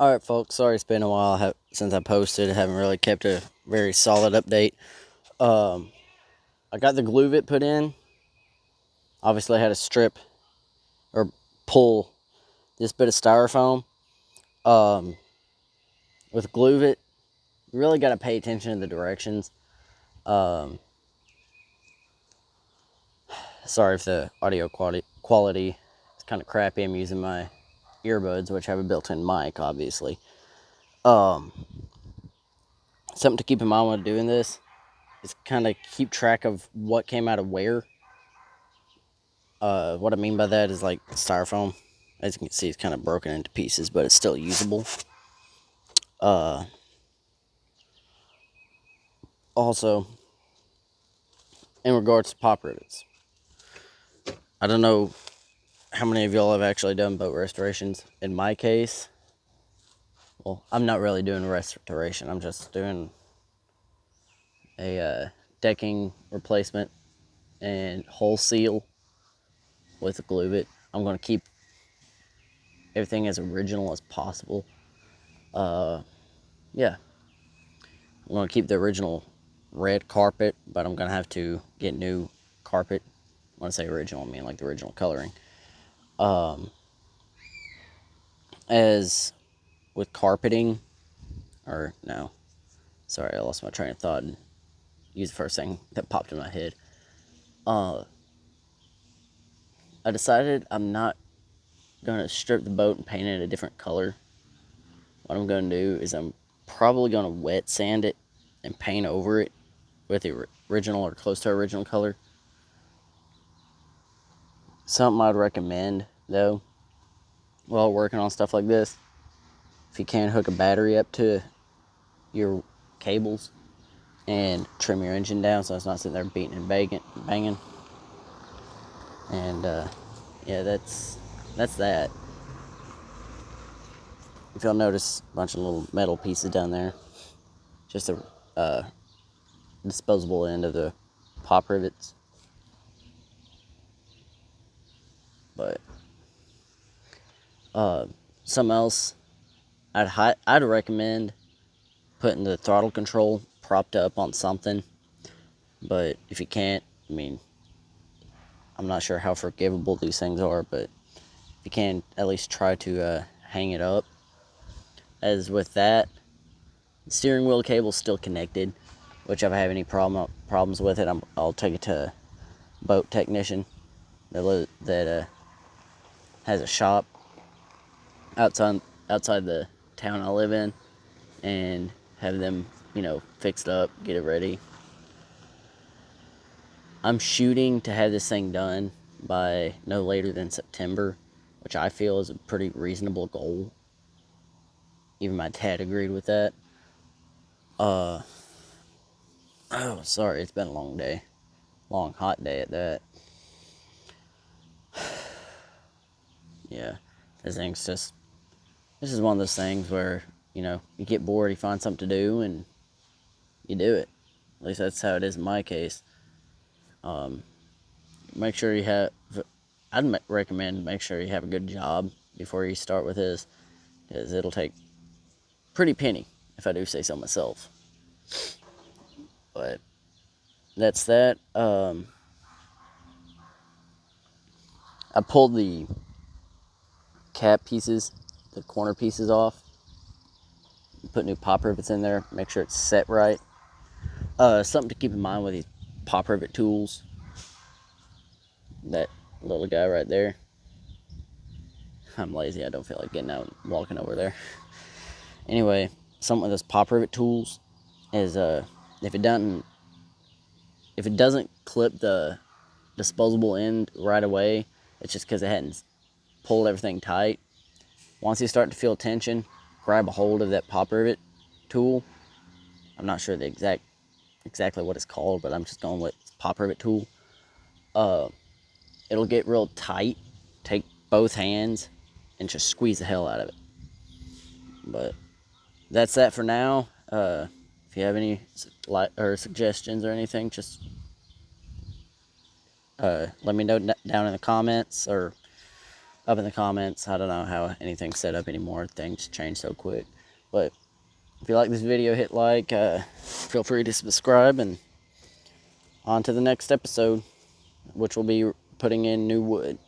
Alright, folks, sorry it's been a while since I posted. I haven't really kept a very solid update. I got the glue bit put in. Obviously, I had to strip or pull this bit of styrofoam. With glue bit, you really got to pay attention to the directions. Sorry if the audio quality is kind of crappy. I'm using my earbuds, which have a built-in mic, obviously. Something to keep in mind when doing this is kind of keep track of what came out of where. What I mean by that is like styrofoam. As you can see, it's kind of broken into pieces, but it's still usable. Also, in regards to pop rivets, I don't know how many of y'all have actually done boat restorations. In my case, well, I'm not really doing restoration. I'm just doing a decking replacement and hull seal with a glue bit. I'm going to keep everything as original as possible. Yeah, I'm going to keep the original red carpet, but I'm going to have to get new carpet. When I say original, I mean like the original coloring. As with carpeting, or no, sorry, I lost my train of thought and used the first thing that popped in my head. I decided I'm not going to strip the boat and paint it a different color. What I'm going to do is I'm probably going to wet sand it and paint over it with the original or close to original color. Something I'd recommend, though, while working on stuff like this, if you can hook a battery up to your cables and trim your engine down so it's not sitting there beating and banging. And yeah, that's that. If you'll notice a bunch of little metal pieces down there, just a disposable end of the pop rivets. But something else I'd recommend putting the throttle control propped up on something. But if you can't, I mean, I'm not sure how forgivable these things are, but if you can, at least try to hang it up. As with that, the steering wheel cable's still connected, which if I have any problems with it, I'll take it to a boat technician that has a shop outside the town I live in, and have them, fixed up, get it ready. I'm shooting to have this thing done by no later than September, which I feel is a pretty reasonable goal. Even my dad agreed with that. Oh, sorry, it's been a long day. Long, hot day at that. Yeah, this is one of those things where, you get bored, you find something to do, and you do it. At least that's how it is in my case. Make sure you have, I'd recommend make sure you have a good job before you start with this, because it'll take pretty penny, if I do say so myself. But that's that. I pulled the cap pieces, the corner pieces off, put new pop rivets in there, make sure it's set right. Something to keep in mind with these pop rivet tools, that little guy right there. I'm lazy, I don't feel like getting out and walking over there. Anyway, something with those pop rivet tools is if it doesn't clip the disposable end right away, it's just because it hadn't pulled everything tight. Once you start to feel tension, grab a hold of that pop rivet tool. I'm not sure the exactly what it's called, but I'm just going with pop rivet tool. It'll get real tight. Take both hands and just squeeze the hell out of it. But that's that for now. If you have any suggestions or anything, just let me know down in the comments, or up in the comments. I don't know how anything's set up anymore. Things change so quick. But if you like this video, hit like. Feel free to subscribe, and on to the next episode, which will be putting in new wood.